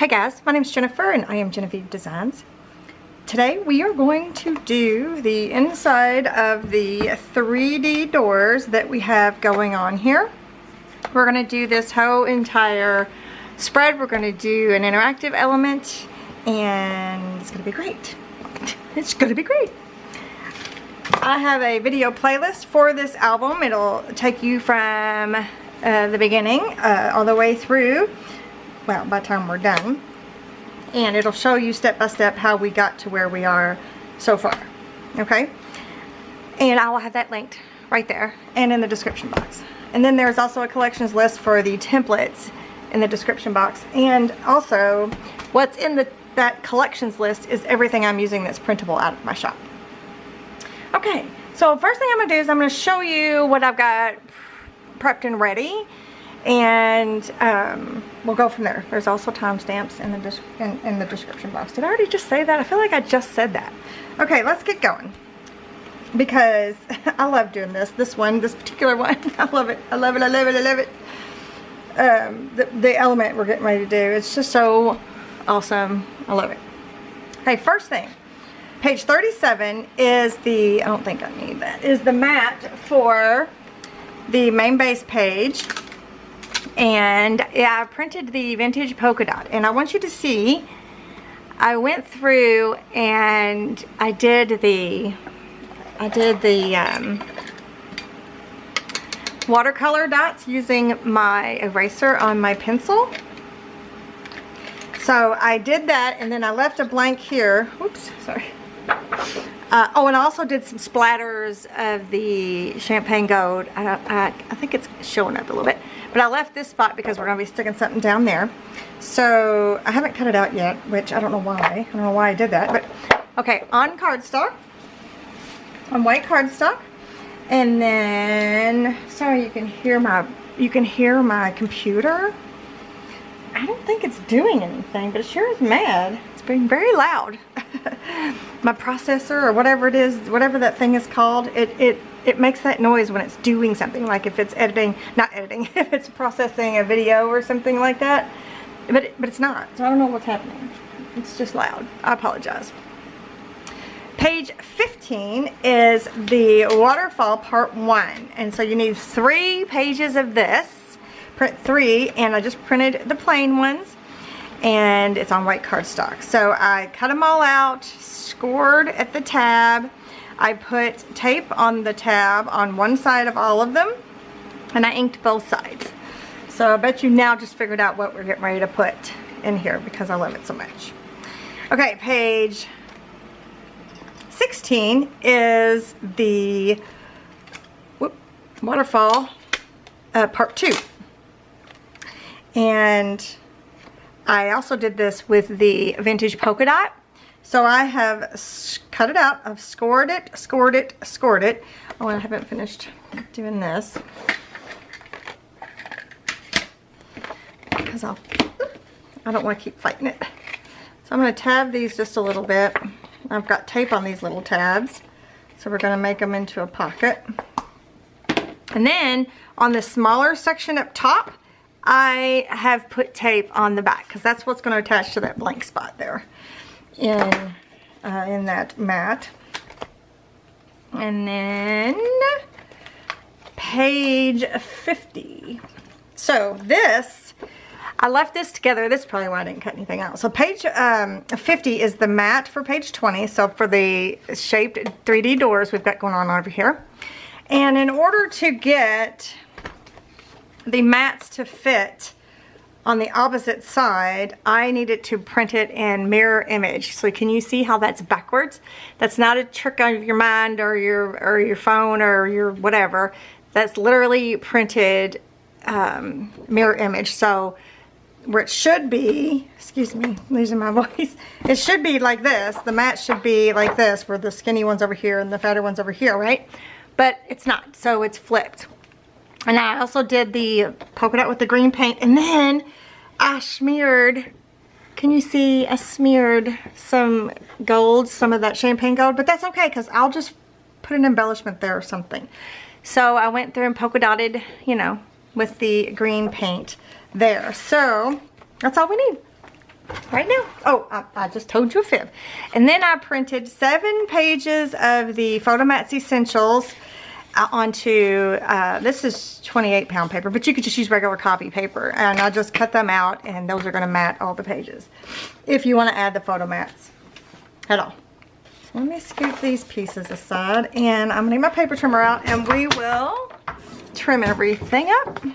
Hey guys, my name is Jennifer and I am Jenofeve Designs. Today we are going to do the inside of the 3D doors that we have going on here. We're going to do this whole entire spread. We're going to do an interactive element and it's going to be great. It's going to be great. I have a video playlist for this album. It'll take you from the beginning all the way through, well, by the time we're done, and it'll show you step by step how we got to where we are so far. Okay, and I will have that linked right there and in the description box. And then there's also a collections list for the templates in the description box, and also what's in that collections list is everything I'm using that's printable out of my shop. Okay, so first thing I'm going to do is I'm going to show you what I've got prepped and ready, and we'll go from there. There's also timestamps in the description box. Did I already just say that? I feel like I just said that. Okay, let's get going, because I love doing this particular one. I love it. I love it. I love it. I love it. The element we're getting ready to do, it's just so awesome. I love it. Okay, first thing, page 37 is the, I don't think I need that, is the mat for the main base page. And yeah, I printed the vintage polka dot, and I want you to see, I went through and I did the watercolor dots using my eraser on my pencil. So I did that, and then I left a blank here. Oops, sorry. Oh, and I also did some splatters of the champagne gold. I think it's showing up a little bit. But I left this spot because we're going to be sticking something down there. So I haven't cut it out yet, which I don't know why. I don't know why I did that. But okay, on cardstock. On white cardstock. And then, sorry, you can hear my computer. I don't think it's doing anything, but it sure is mad. It's being very loud. My processor, or whatever it is, whatever that thing is called, it makes that noise when it's doing something, like if it's editing, not editing, if it's processing a video or something like that. But it's not, so I don't know what's happening. It's just loud. I apologize. Page 15 is the Waterfall Part 1, and so you need 3 pages of this. Print 3, and I just printed the plain ones, and it's on white cardstock. So I cut them all out, scored at the tab. I put tape on the tab on one side of all of them, and I inked both sides. So I bet you now just figured out what we're getting ready to put in here because I love it so much. Okay, page 16 is the Waterfall Part 2. And I also did this with the vintage polka dot. So I have cut it out. I've scored it. Oh, I haven't finished doing this, because I don't want to keep fighting it. So I'm going to tab these just a little bit. I've got tape on these little tabs, so we're going to make them into a pocket. And then on the smaller section up top, I have put tape on the back, because that's what's going to attach to that blank spot there in that mat. And then page 50. So this, I left this together. This is probably why I didn't cut anything out. So page 50 is the mat for page 20. So for the shaped 3D doors we've got going on over here. And in order to get the mats to fit on the opposite side, I needed to print it in mirror image. So can you see how that's backwards? That's not a trick of your mind or your phone or your whatever. That's literally printed mirror image. So where it should be, excuse me, losing my voice, it should be like this. The mat should be like this, where the skinny one's over here and the fatter one's over here, right? But it's not, so it's flipped. And I also did the polka dot with the green paint, and then I smeared, can you see, I smeared some gold, some of that champagne gold, but that's okay, because I'll just put an embellishment there or something. So I went through and polka dotted, you know, with the green paint there. So that's all we need. right now. Oh, I just told you a fib. And then I printed 7 pages of the Photomats Essentials onto, this is 28-pound paper, but you could just use regular copy paper. And I just cut them out, and those are going to mat all the pages if you want to add the Photomats at all. So let me scoop these pieces aside, and I'm going to get my paper trimmer out, and we will trim everything up.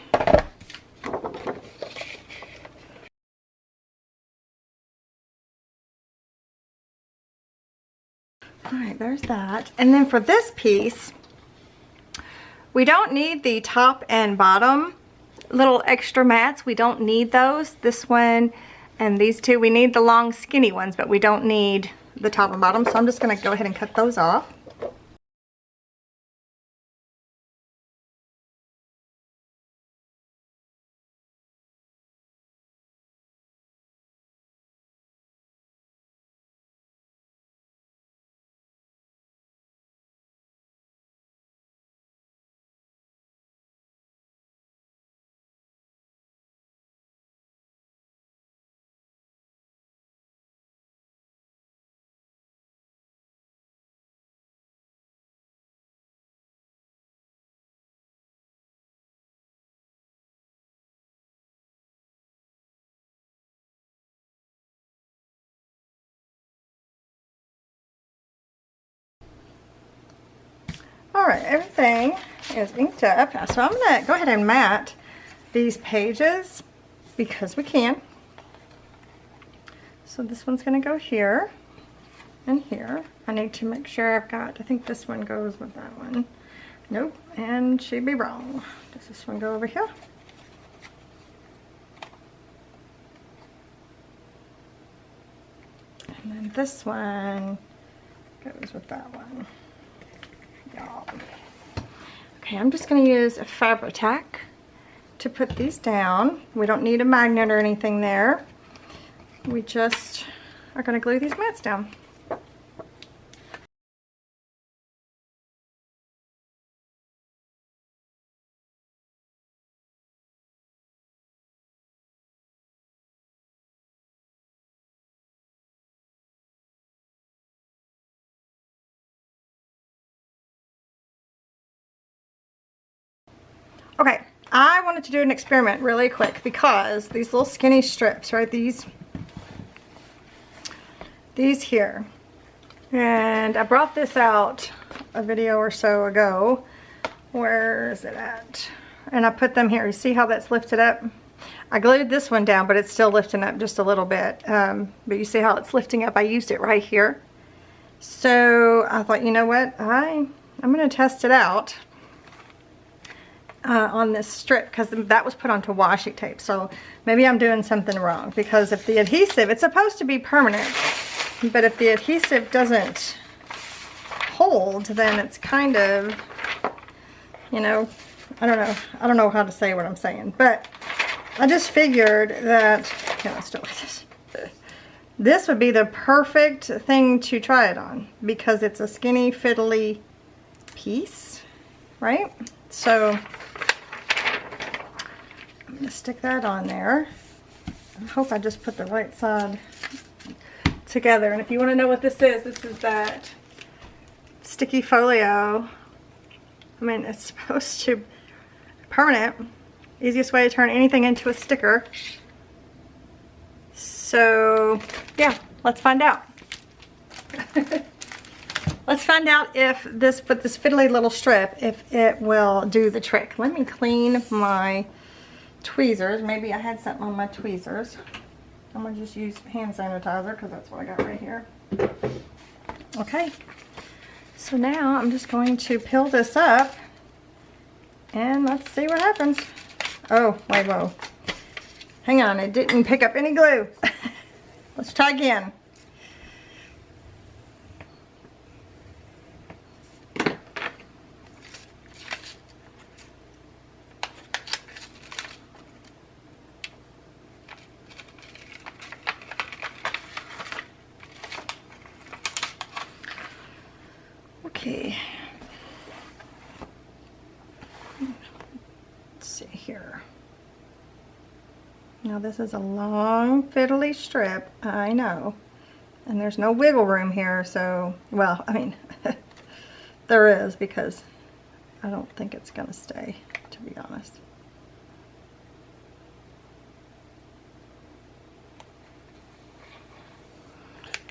Alright, there's that. And then for this piece, we don't need the top and bottom little extra mats. We don't need those. This one and these two, we need the long skinny ones, but we don't need the top and bottom. So I'm just going to go ahead and cut those off. Alright, everything is inked up. So I'm going to go ahead and mat these pages because we can. So this one's going to go here and here. I need to make sure I've got, I think this one goes with that one. Nope, and she'd be wrong. Does this one go over here? And then this one goes with that one. Okay, I'm just going to use a Fabri-Tac to put these down. We don't need a magnet or anything there. We just are going to glue these mats down. Okay, I wanted to do an experiment really quick because these little skinny strips, right, these here, and I brought this out a video or so ago. Where is it at? And I put them here. You see how that's lifted up? I glued this one down, but it's still lifting up just a little bit. But you see how it's lifting up? I used it right here. So I thought, you know what? I'm going to test it out. On this strip, because that was put onto washi tape, so maybe I'm doing something wrong, because if the adhesive, it's supposed to be permanent, but if the adhesive doesn't hold, then it's kind of, you know, I don't know how to say what I'm saying, but I just figured that, okay, let's do this. This would be the perfect thing to try it on, because it's a skinny fiddly piece, right? So I'm going to stick that on there. I hope I just put the right side together. And if you want to know what this is that sticky folio. I mean, it's supposed to be permanent. Easiest way to turn anything into a sticker. So, yeah, let's find out. Let's find out if this, with this fiddly little strip, if it will do the trick. Let me clean my tweezers. Maybe I had something on my tweezers. I'm going to just use hand sanitizer because that's what I got right here. Okay. So now I'm just going to peel this up and let's see what happens. Oh, wait, whoa. Hang on, it didn't pick up any glue. Let's try again. Okay. Let's see here. No, Now this is a long fiddly strip, I know. And there's no wiggle room here, so, well, I mean, there is, because I don't think it's gonna stay, to be honest.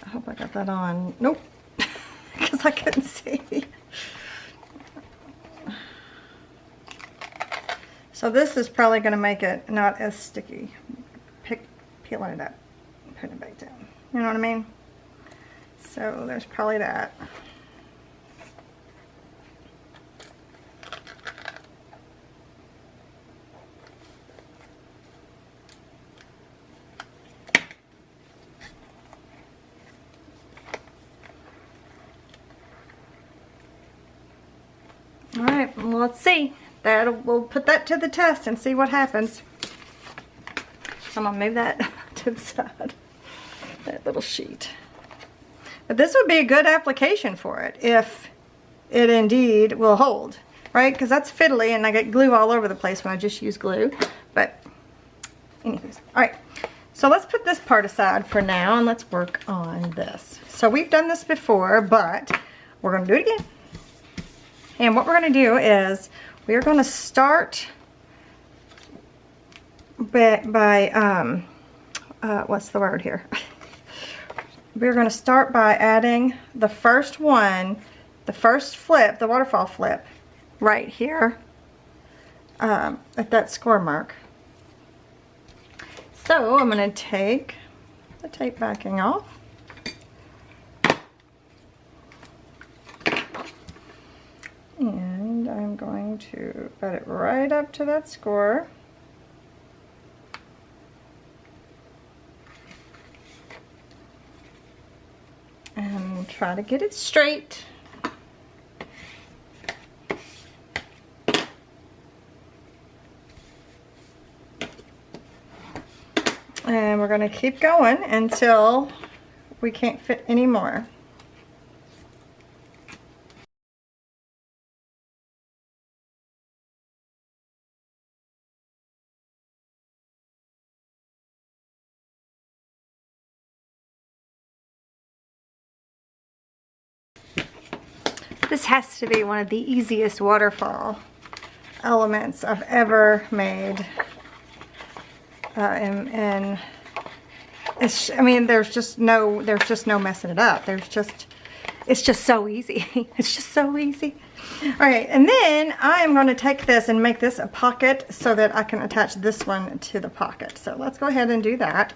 I hope I got that on. Nope, because I couldn't see. So this is probably gonna make it not as sticky. Peeling it up, putting it back down. You know what I mean? So there's probably that. All right, well, let's see. We'll put that to the test and see what happens. So I'm gonna move that to the side, that little sheet. But this would be a good application for it if it indeed will hold, right? Because that's fiddly and I get glue all over the place when I just use glue. But anyways, all right. So let's put this part aside for now and let's work on this. So we've done this before, but we're gonna do it again. And what we're gonna do is we're gonna start by what's the word here? We're going to start by adding the first one, the first flip, the waterfall flip, right here at that score mark. So I'm going to take the tape backing off. And I'm going to put it right up to that score. And try to get it straight. And we're going to keep going until we can't fit any more. This has to be one of the easiest waterfall elements I've ever made. And it's, I mean, there's just no messing it up. It's just so easy. It's just so easy. All right, and then I'm going to take this and make this a pocket so that I can attach this one to the pocket. So let's go ahead and do that.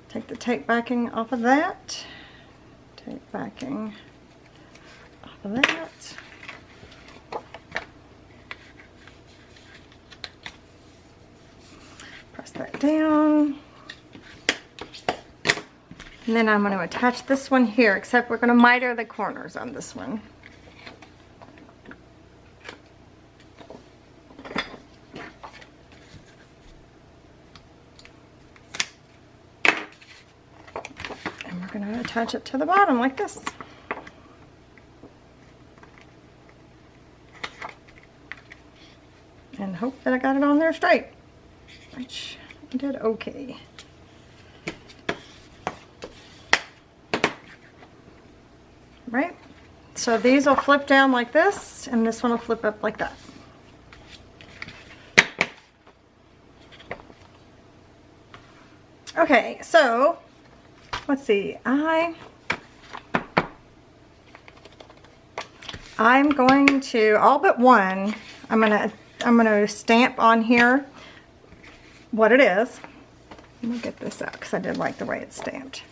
Take the tape backing off of that. Tape backing off of that. Press that down. And then I'm going to attach this one here, except we're going to miter the corners on this one. And we're going to attach it to the bottom like this. And hope that I got it on there straight, which I did okay. Right? So these will flip down like this, and this one will flip up like that. Okay, so let's see. I'm going to, all but one, I'm gonna stamp on here what it is. Let me get this out because I did like the way it's stamped.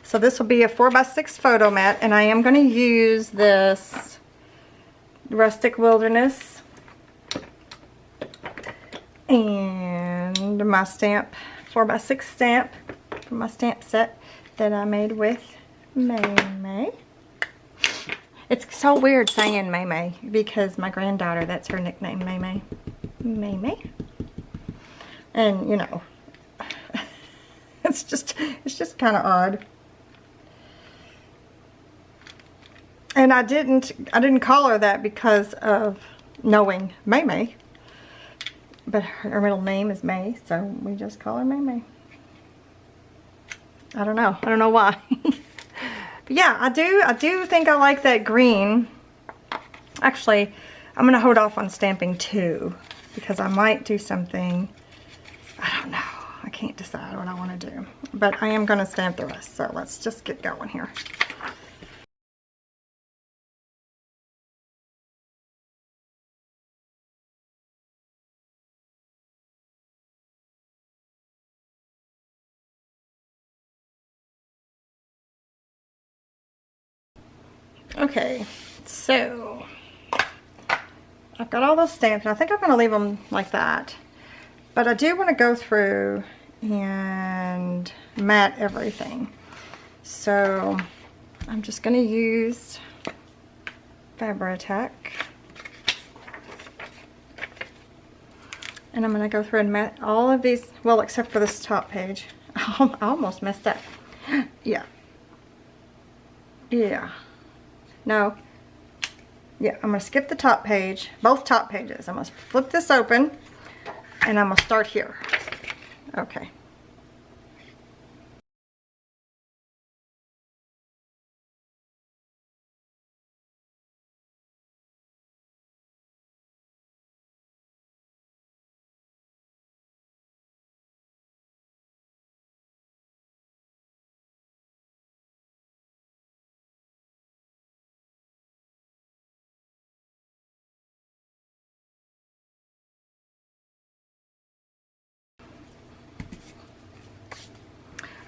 So this will be a 4x6 photo mat, and I am going to use this Rustic Wilderness and my stamp, 4x6 stamp from my stamp set that I made with May. It's so weird saying May because my granddaughter, that's her nickname, May. And you know, it's just kind of odd. And I didn't call her that because of knowing May. but her middle name is May, so we just call her May May. I don't know why. But yeah, I do think I like that green. Actually, I'm gonna hold off on stamping too, because I might do something. I don't know. I can't decide what I want to do, but I am gonna stamp the rest. So let's just get going here. Okay, so I've got all those stamped, and I think I'm going to leave them like that. But I do want to go through and mat everything. So I'm just going to use Fabri-Tac. And I'm going to go through and mat all of these, well, except for this top page. I almost messed up. Yeah. Yeah. No. Yeah, I'm going to skip the top page, both top pages. I'm going to flip this open, and I'm going to start here. Okay.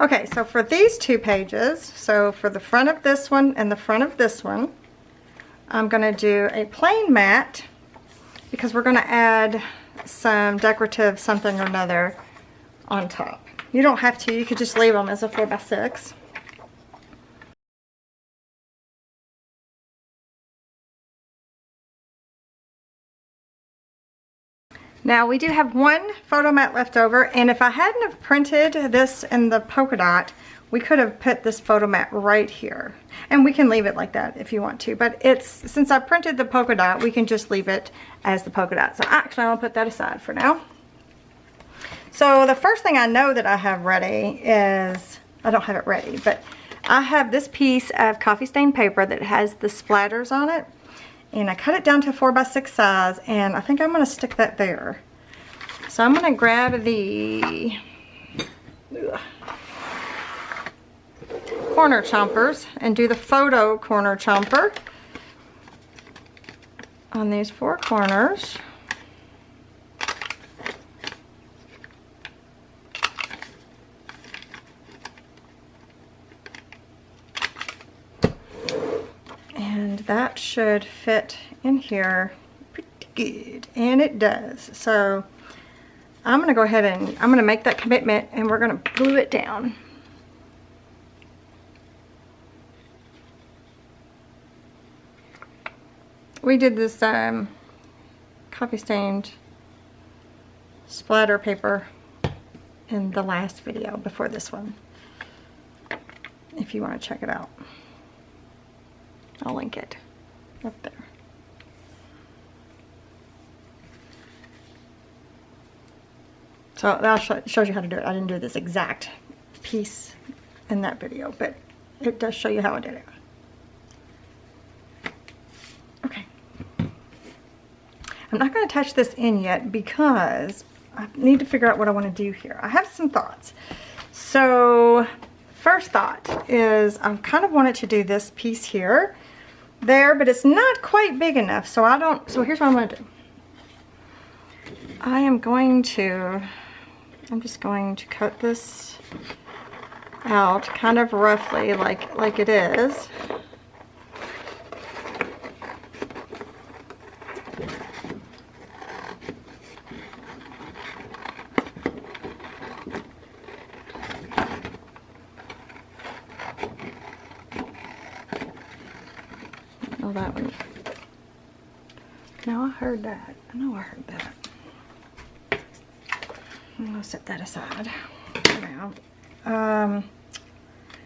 Okay, so for these two pages, so for the front of this one and the front of this one, I'm going to do a plain mat because we're going to add some decorative something or another on top. You don't have to, you could just leave them as a 4x6. Now we do have one photo mat left over, and if I hadn't have printed this in the polka dot, we could have put this photo mat right here. And we can leave it like that if you want to, but since I printed the polka dot, we can just leave it as the polka dot. So actually I'll put that aside for now. So the first thing I know that I have ready is, I don't have it ready, but I have this piece of coffee stained paper that has the splatters on it. And I cut it down to 4x6 size, and I think I'm going to stick that there. So I'm going to grab the corner chompers and do the photo corner chomper on these four corners. And that should fit in here pretty good, and it does. So I'm going to go ahead and I'm going to make that commitment, and we're going to glue it down. We did this coffee stained splatter paper in the last video before this one, if you want to check it out. I'll link it up there. So that shows you how to do it. I didn't do this exact piece in that video, but it does show you how I did it. Okay. I'm not going to touch this in yet because I need to figure out what I want to do here. I have some thoughts. So first thought is I kind of wanted to do this piece here, there, but it's not quite big enough, so so here's what I'm going to do. I'm just going to cut this out kind of roughly like it is. Oh, that one. No, I heard that. I know I heard that. I'm gonna set that aside for now.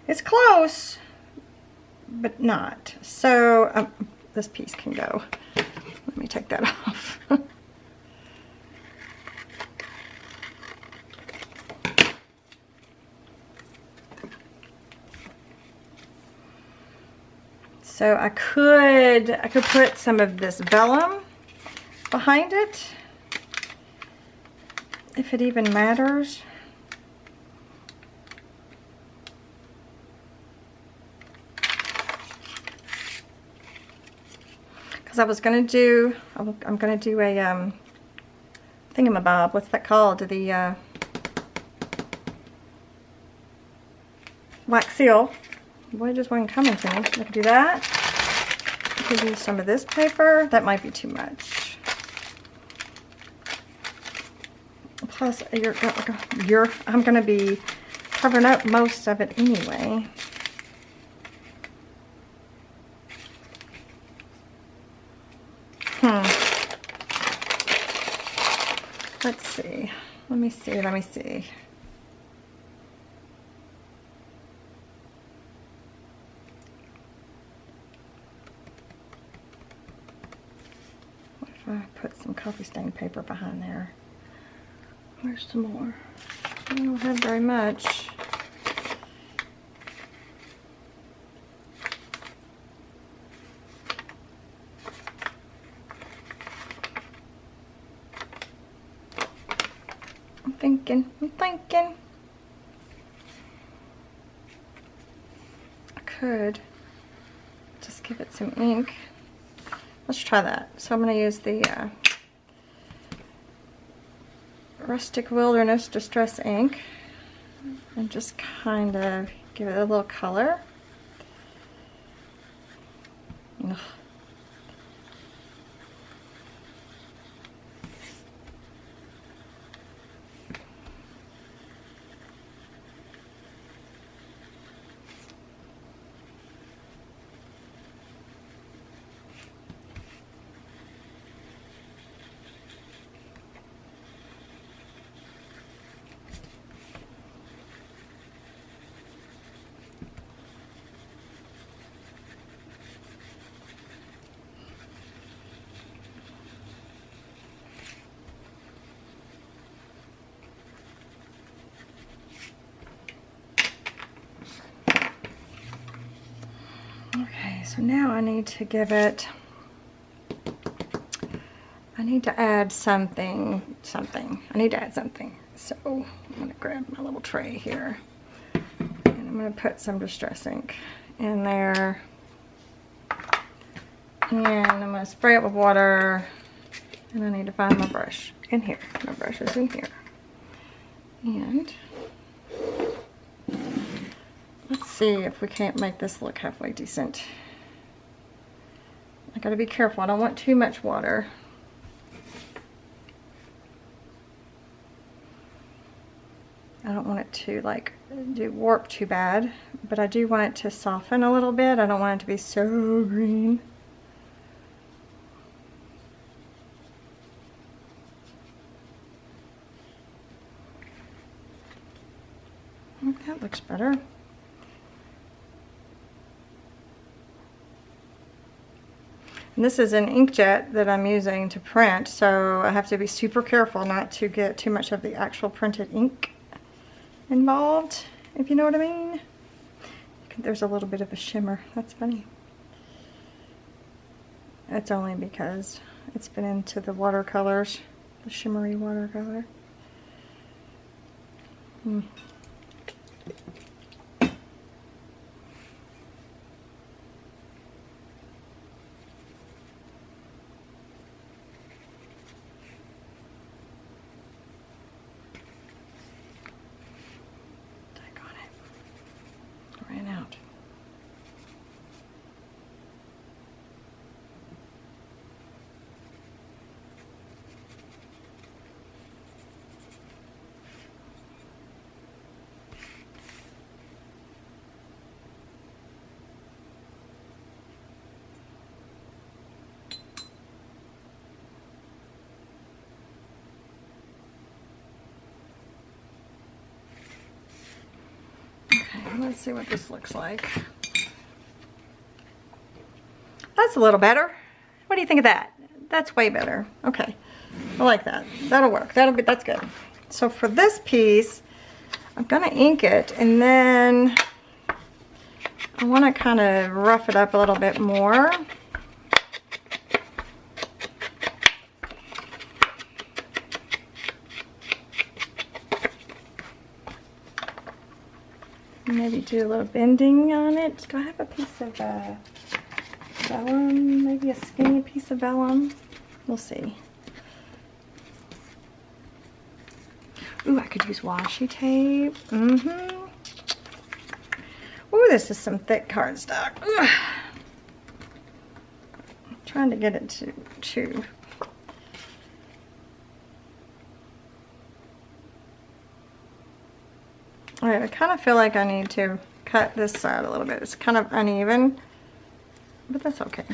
It's close, but not. So this piece can go. Let me take that off. So I could put some of this vellum behind it, if it even matters. Because I was gonna do, I'm gonna do a thingamabob. What's that called? The wax seal. Boy, it just wasn't coming to me. I could do that. I could use some of this paper. That might be too much. Plus, I'm gonna be covering up most of it anyway. Let's see. Let me see. What if I put some coffee stain paper behind there? Where's some more? I don't have very much. I'm thinking. I could just give it some ink. Let's try that. So I'm going to use the Rustic Wilderness Distress ink and just kind of give it a little color. Ugh. Okay, so now I need to give it, I need to add something. I need to add something. So I'm going to grab my little tray here and I'm going to put some distress ink in there. And I'm going to spray it with water. And I need to find my brush in here. My brush is in here. And let's see if we can't make this look halfway decent. I gotta be careful. I don't want too much water. I don't want it to like do warp too bad, but I do want it to soften a little bit. I don't want it to be so green. That looks better. And this is an inkjet that I'm using to print, so I have to be super careful not to get too much of the actual printed ink involved, if you know what I mean. There's a little bit of a shimmer. That's funny. It's only because it's been into the watercolors, the shimmery watercolor. Let's see what this looks like. That's a little better. What do you think of that? That's way better. Okay, I like that. That'll work. That's good. So for this piece, I'm gonna ink it, and then I want to kind of rough it up a little bit more. Maybe do a little bending on it. Do I have a piece of vellum? Maybe a skinny piece of vellum? We'll see. Ooh, I could use washi tape. Ooh, this is some thick cardstock. Ugh. I'm trying to get it to chew. Alright, I kind of feel like I need to cut this side a little bit. It's kind of uneven, but that's okay.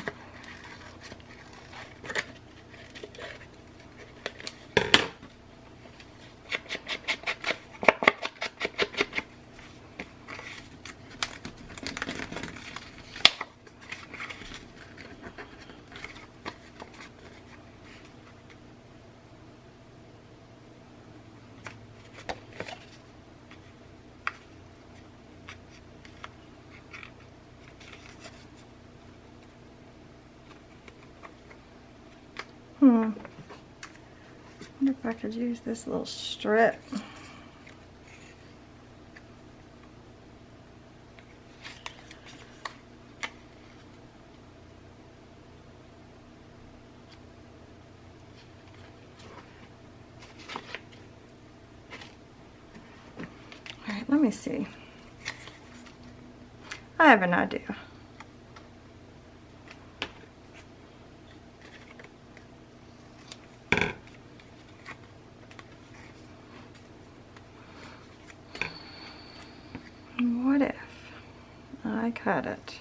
I wonder if I could use this little strip. All right, let me see. I have an idea. What if I cut it?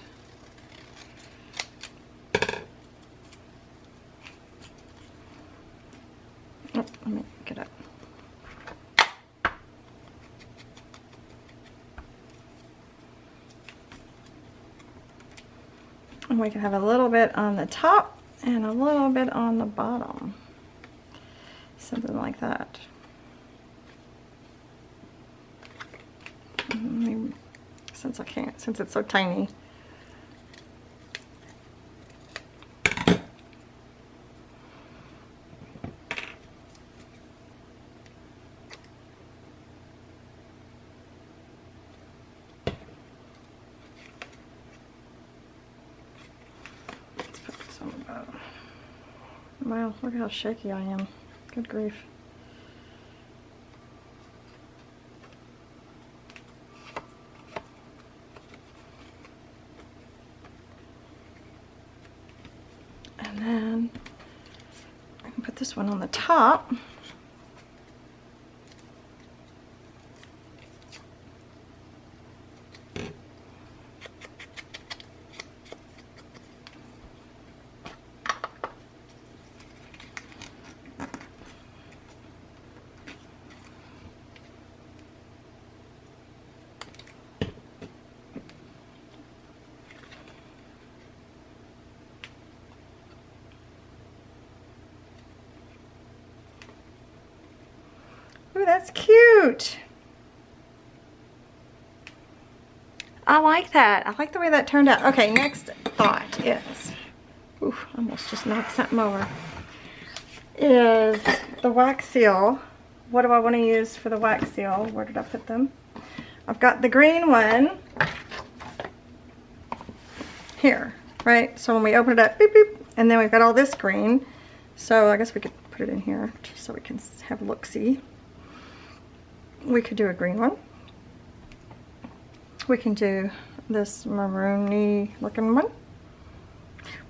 Oh, let me get up. And we can have a little bit on the top and a little bit on the bottom. Something like that. Since I can't, since it's so tiny. Let's put this on the bottom. Wow, look how shaky I am. Good grief. And then I can put this one on the top. Ooh, that's cute. I like that. I like the way that turned out. Okay, next thought is, ooh, almost just knocked something over, is the wax seal. What do I want to use for the wax seal? Where did I put them? I've got the green one here, right? So when we open it up, beep, beep, and then we've got all this green. So I guess we could put it in here just so we can have a look-see. We could do a green one. We can do this maroony looking one.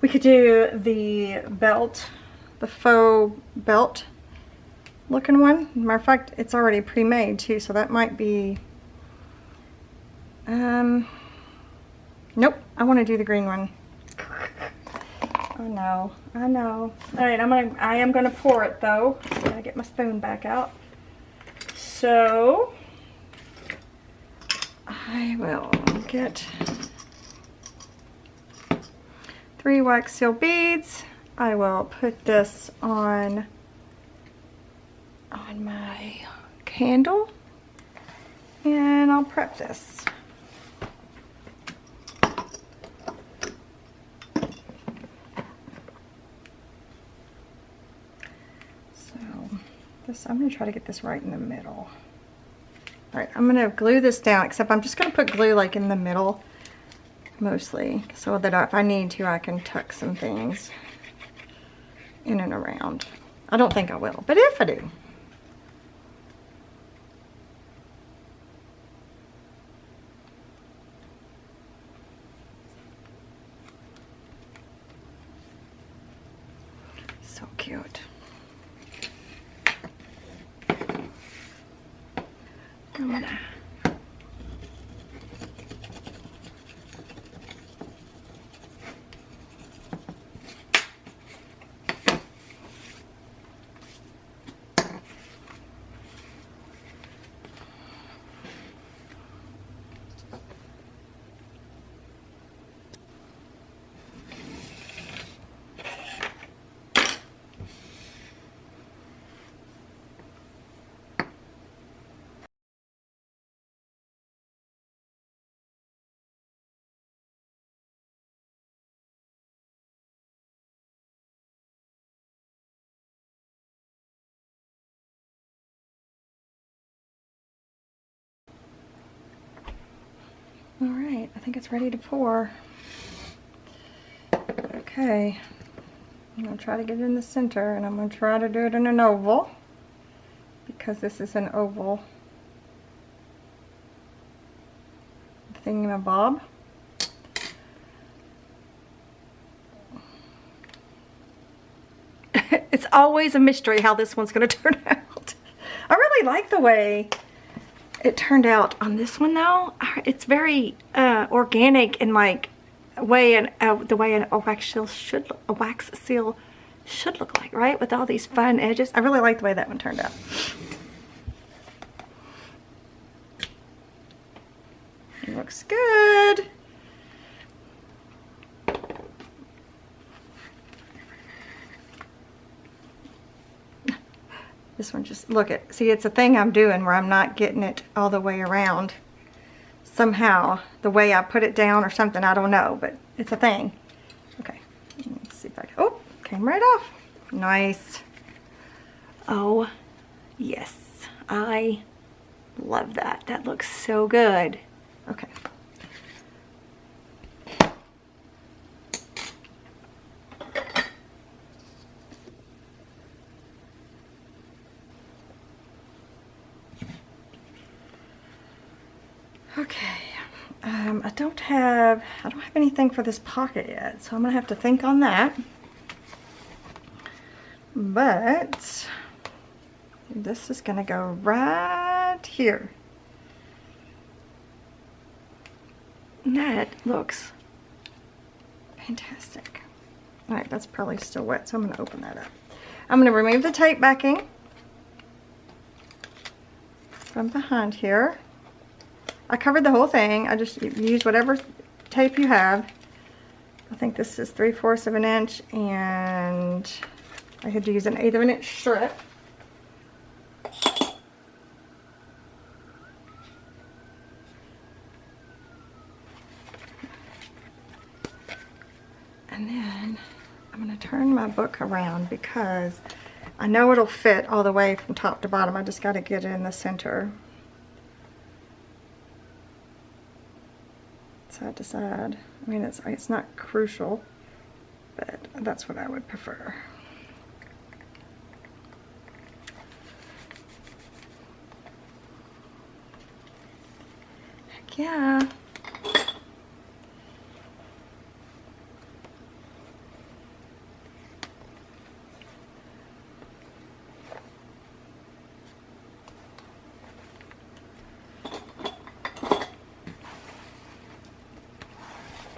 We could do the belt, the faux belt looking one. Matter of fact, it's already pre-made too, so that might be, nope, I want to do the green one. I know. All right, I am gonna pour it though. Gotta get my spoon back out. So I will get 3 wax seal beads. I will put this on my candle and I'll prep this. I'm going to try to get this right in the middle. All right, I'm going to glue this down, except I'm just going to put glue like in the middle mostly, so that if I need to, I can tuck some things in and around. I don't think I will, but if I do. So cute. I'm gonna All right, I think it's ready to pour. Okay, I'm gonna try to get it in the center, and I'm gonna try to do it in an oval because this is an oval thingamabob. It's always a mystery how this one's gonna turn out. I really like the way it turned out on this one though. It's very organic in like the way a wax seal should look like, right? With all these fun edges. I really like the way that one turned out. It looks good. This one just, look at, see, it's a thing I'm doing where I'm not getting it all the way around. Somehow, the way I put it down or something, I don't know, but it's a thing. Okay, let's see if I can, oh, came right off. Nice. Oh, yes, I love that. That looks so good. Okay. Okay, I don't have anything for this pocket yet, so I'm gonna have to think on that. But this is gonna go right here. And that looks fantastic. All right, that's probably still wet, so I'm gonna open that up. I'm gonna remove the tape backing from behind here. I covered the whole thing. I just use whatever tape you have. I think this is 3/4 of an inch, and I had to use an 1/8 of an inch strip. And then I'm going to turn my book around because I know it'll fit all the way from top to bottom. I just got to get it in the center. Side to side. I mean, it's not crucial, but that's what I would prefer. Heck yeah.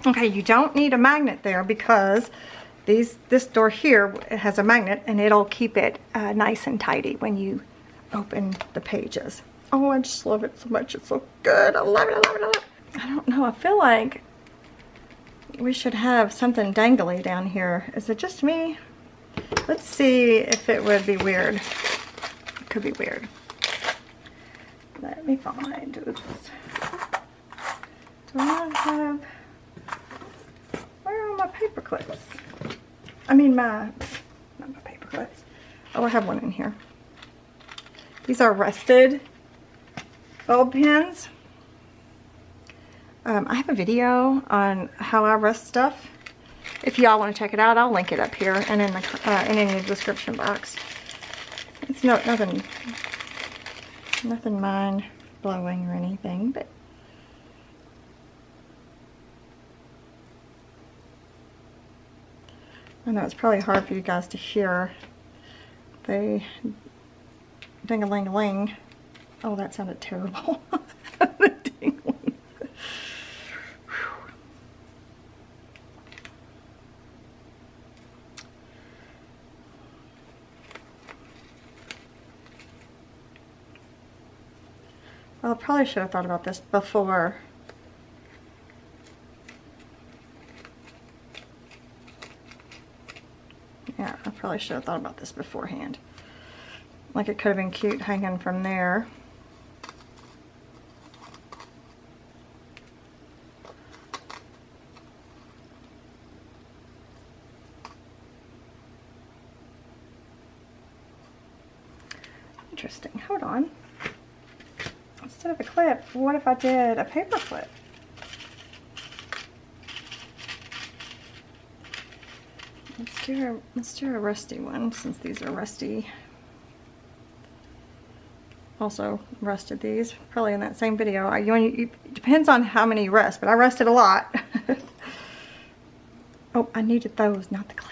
Okay, you don't need a magnet there because this door here has a magnet and it'll keep it nice and tidy when you open the pages. Oh, I just love it so much. It's so good. I love it, I love it, I love it. I don't know, I feel like we should have something dangly down here. Is it just me? Let's see if it would be weird. It could be weird. Let me find, oops. Do I have... Where are my paper clips? I mean not my paper clips. Oh, I have one in here. These are rusted bulb pens. I have a video on how I rust stuff. If y'all want to check it out, I'll link it up here and in the description box. It's nothing mind blowing or anything, but I know it's probably hard for you guys to hear the ding-a-ling-a-ling. Oh, that sounded terrible. The ding-a-ling. Well, I probably should have thought about this before. Yeah, I probably should have thought about this beforehand. Like it could have been cute hanging from there. Interesting. Hold on. Instead of a clip, what if I did a paper clip? Let's do a rusty one, since these are rusty. Also rusted these, probably in that same video. It depends on how many you rust, but I rusted a lot. Oh, I needed those, not the clip.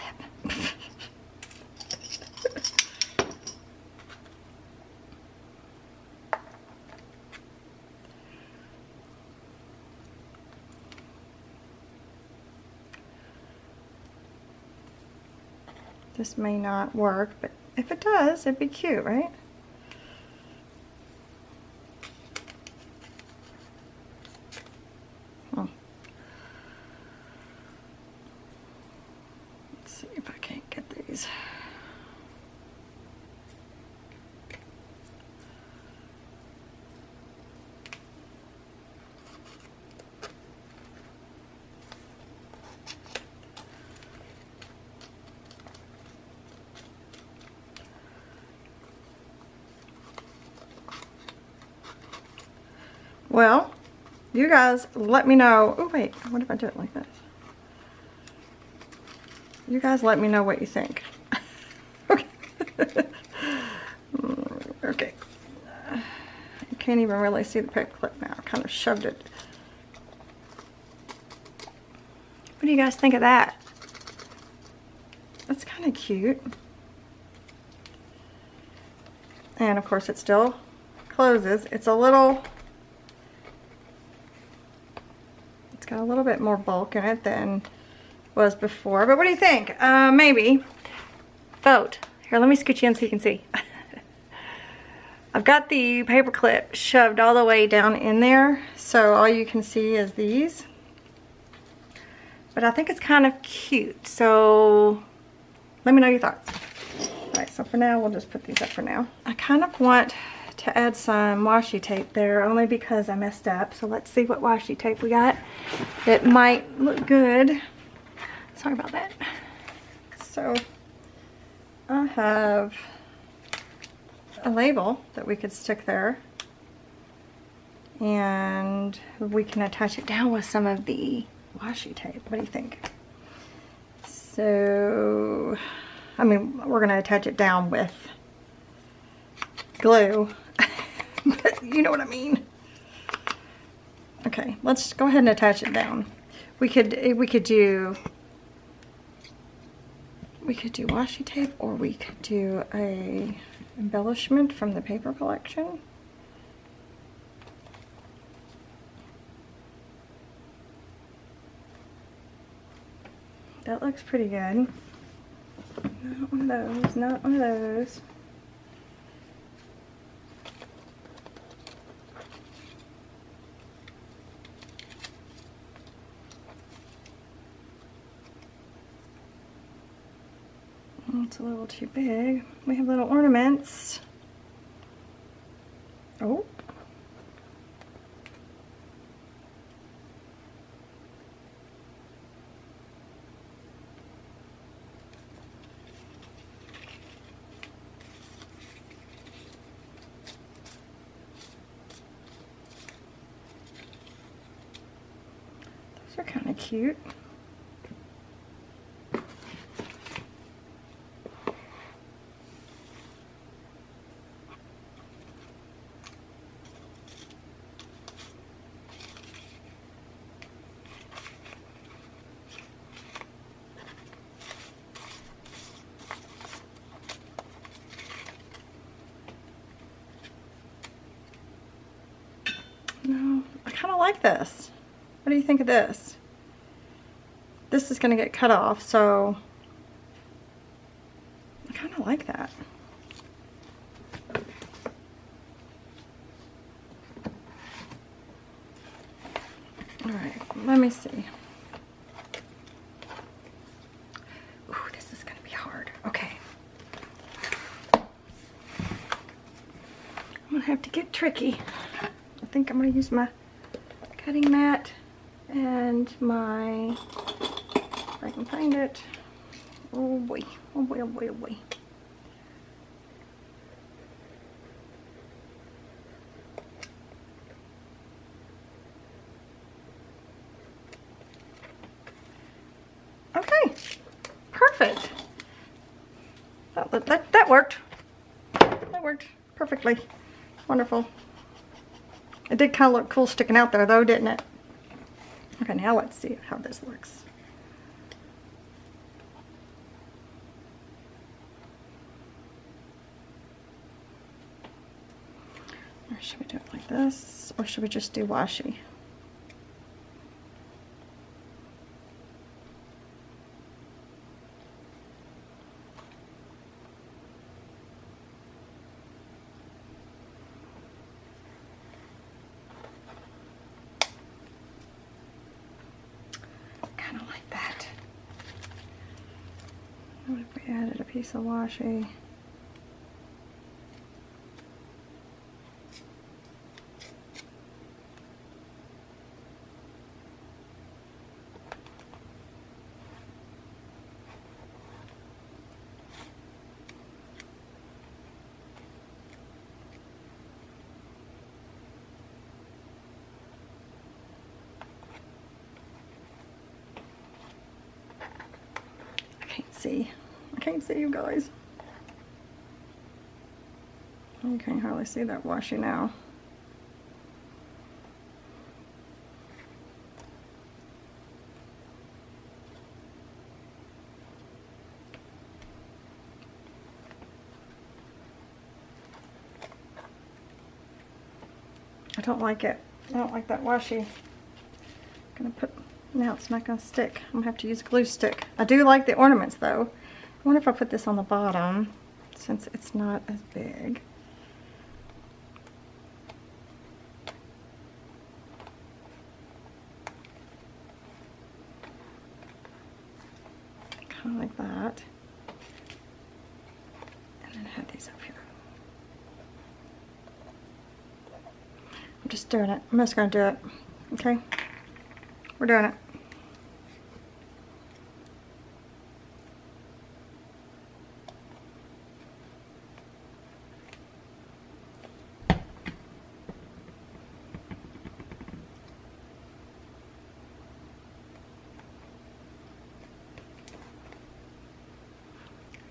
This may not work, but if it does, it'd be cute, right? Oh. Let's see if I can't get these. Well, you guys let me know. Oh wait, what if I do it like this? You guys let me know what you think. Okay. Okay. You can't even really see the paper clip now. I kind of shoved it. What do you guys think of that? That's kind of cute. And of course it still closes. It's a little... got a little bit more bulk in it than was before, but what do you think? Maybe. Vote. Here, let me scoot you in so you can see. I've got the paper clip shoved all the way down in there, so all you can see is these. But I think it's kind of cute, so let me know your thoughts. Alright, so for now, we'll just put these up for now. I kind of want to add some washi tape there, only because I messed up. So let's see what washi tape we got. It might look good. Sorry about that. So I have a label that we could stick there, and we can attach it down with some of the washi tape. What do you think? So, I mean, we're going to attach it down with glue. But you know what I mean. Okay, let's go ahead and attach it down. We could do washi tape, or we could do a embellishment from the paper collection. That looks pretty good. Not one of those, not one of those. It's a little too big. We have little ornaments. Oh. These are kind of cute. No, I kind of like this. What do you think of this? This is going to get cut off, so I kind of like that. All right, let me see. Ooh, this is going to be hard. Okay. I'm going to have to get tricky. I think I'm going to use my cutting mat and my, if I can find it. Oh boy, oh boy, oh boy, oh boy. Okay, perfect. That worked. That worked perfectly. Wonderful. It did kind of look cool sticking out there though, didn't it? Okay, now let's see how this looks. Or should we do it like this? Or should we just do washi? Kind of like that. What if we added a piece of washi? I can't see you guys. You can't hardly see that washi now. I don't like it. I don't like that washi. I'm gonna put, now it's not gonna stick. I'm gonna have to use a glue stick. I do like the ornaments though. I wonder if I put this on the bottom since it's not as big. Kind of like that. And then have these up here. I'm just doing it. I'm just gonna do it. Okay? We're doing it.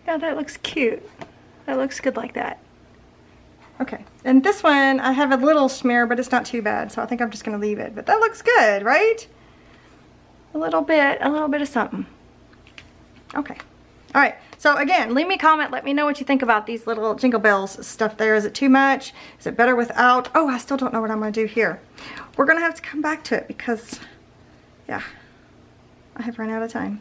Yeah, that looks cute. That looks good like that. Okay, and this one, I have a little smear, but it's not too bad, so I think I'm just gonna leave it. But that looks good, right? A little bit of something. Okay, all right. So again, leave me a comment. Let me know what you think about these little jingle bells stuff there. Is it too much? Is it better without? Oh, I still don't know what I'm gonna do here. We're gonna have to come back to it because, yeah, I have run out of time.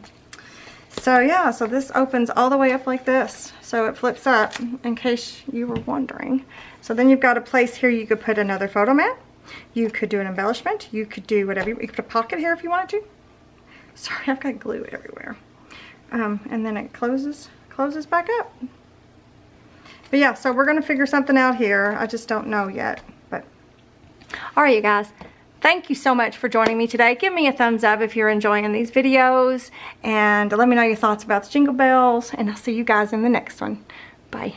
So yeah, so this opens all the way up like this. So it flips up, in case you were wondering. So then you've got a place here you could put another photo mat. You could do an embellishment. You could do whatever. You could put a pocket here if you wanted to. Sorry, I've got glue everywhere. And then it closes back up. But yeah, so we're gonna figure something out here. I just don't know yet, but. All right, you guys. Thank you so much for joining me today. Give me a thumbs up if you're enjoying these videos, and let me know your thoughts about the jingle bells, and I'll see you guys in the next one. Bye.